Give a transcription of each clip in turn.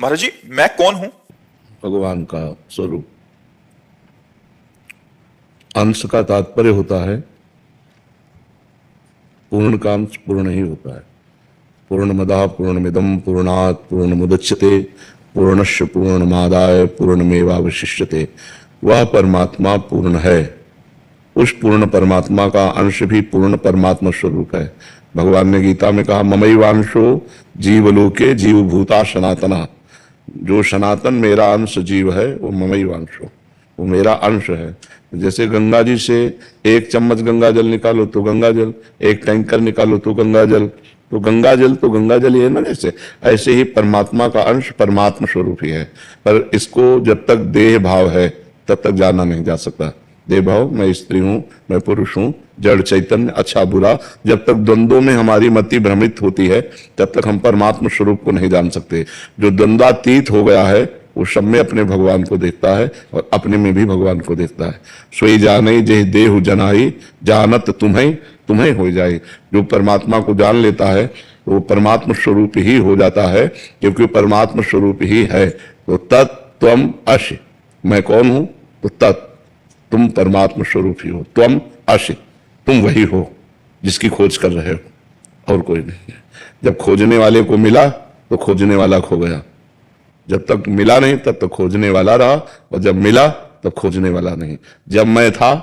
महाराज जी, मैं कौन हूं? भगवान का स्वरूप। अंश का तात्पर्य होता है पूर्ण का अंश पूर्ण ही होता है। पूर्णमदः पूर्णमिदं पूर्णात् पूर्णमुदच्यते पूर्णस्य पूर्णमादाय पूर्णमेवावशिष्यते। वह परमात्मा पूर्ण है। उस पूर्ण परमात्मा का अंश भी पूर्ण परमात्मा स्वरूप है। भगवान ने गीता में कहा ममैवांशो जीवलोके जीवभूता सनातना। जो सनातन मेरा अंश जीव है वो ममैवांशो, वो मेरा अंश है। जैसे गंगा जी से एक चम्मच गंगा जल निकालो तो गंगा जल, एक टैंकर निकालो तो गंगा जल, तो गंगा जल तो गंगा जल ही है ना। जैसे ऐसे ही परमात्मा का अंश परमात्मा स्वरूप ही है। पर इसको जब तक देह भाव है तब तक जाना नहीं जा सकता। देह भाव, मैं स्त्री हूं, मैं पुरुष हूं, जड़ चैतन्य, अच्छा बुरा, जब तक द्वंद्वों में हमारी मति भ्रमित होती है तब तक हम परमात्मा स्वरूप को नहीं जान सकते। जो द्वंद्वातीत हो गया है वो सब में अपने भगवान को देखता है और अपने में भी भगवान को देखता है। सोई जाने जे देहु जनाई जानत तुम्हें तुम्हें हो जाए। जो परमात्मा को जान लेता है तो वो परमात्मा स्वरूप ही हो जाता है, क्योंकि परमात्मा स्वरूप ही है। तो तत्त्वम अश, मैं कौन हूं? तो तत्, तुम परमात्मा स्वरूप ही हो। त्वम अश, तुम वही हो जिसकी खोज कर रहे हो, और कोई नहीं है। जब खोजने वाले को मिला तो खोजने वाला खो गया। जब तक मिला नहीं तब तक खोजने वाला रहा, और जब मिला तब खोजने वाला नहीं। जब मैं था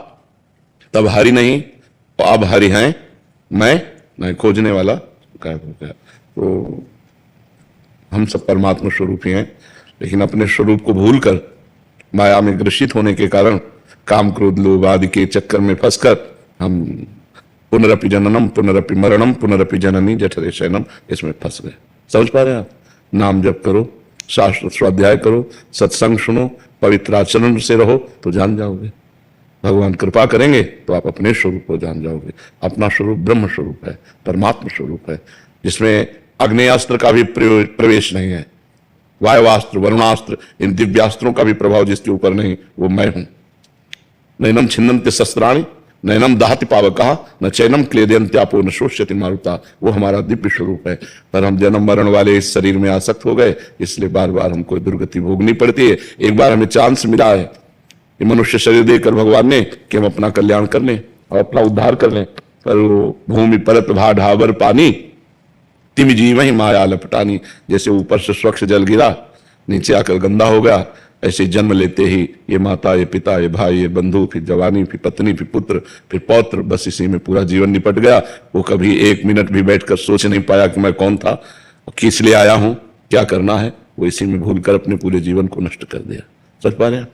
तब हरि नहीं, और अब हरि हैं, मैं नहीं, खोजने वाला गायब हो गया। तो हम सब परमात्मा स्वरूप ही हैं, लेकिन अपने स्वरूप को भूलकर माया में ग्रसित होने के कारण काम क्रोध लोभ आदि के चक्कर में फंसकर हम पुनरपि जननम पुनरपि मरणम पुनरपि जननी जठरे शयनम, इसमें फंस गए। समझ पा रहे हैं आप? नाम जप करो, शास्त्र स्वाध्याय करो, सत्संग सुनो, पवित्र आचरण से रहो तो जान जाओगे। भगवान कृपा करेंगे तो आप अपने स्वरूप को जान जाओगे। अपना स्वरूप ब्रह्म स्वरूप है, परमात्मा स्वरूप है, जिसमें अग्नेयास्त्र का भी प्रवेश नहीं है, वायुवास्त्र वरुणास्त्र इन दिव्यास्त्रों का भी प्रभाव जिसके ऊपर नहीं, वो मैं हूं। नैनम छिन्नन्ति शस्त्राणि नैनम दहति पावकः न चैनम क्लेदयन्त्यापो न शोष्यति मारुता। वो हमारा दिव्य स्वरूप है। पर हम जन्म मरण वाले इस शरीर में आसक्त हो गए, इसलिए बार बार हमको दुर्गति भोगनी पड़ती है। एक बार हमें चांस मिला है कि मनुष्य शरीर देकर भगवान ने कि हम अपना कल्याण कर लें और अपना उद्धार कर लें, पर वो भूमि परत भा ढाबर पानी तिम जीव ही माया लपटानी। जैसे ऊपर से स्वच्छ जल गिरा नीचे आकर गंदा हो गया, ऐसे जन्म लेते ही ये माता, ये पिता, ये भाई, ये बंधु, फिर जवानी, फिर पत्नी, फिर पुत्र, फिर पौत्र, बस इसी में पूरा जीवन निपट गया। वो कभी एक मिनट भी बैठकर सोच नहीं पाया कि मैं कौन था, किस लिए आया हूं, क्या करना है। वो इसी में भूलकर अपने पूरे जीवन को नष्ट कर दिया। समझ पा रहे हैं?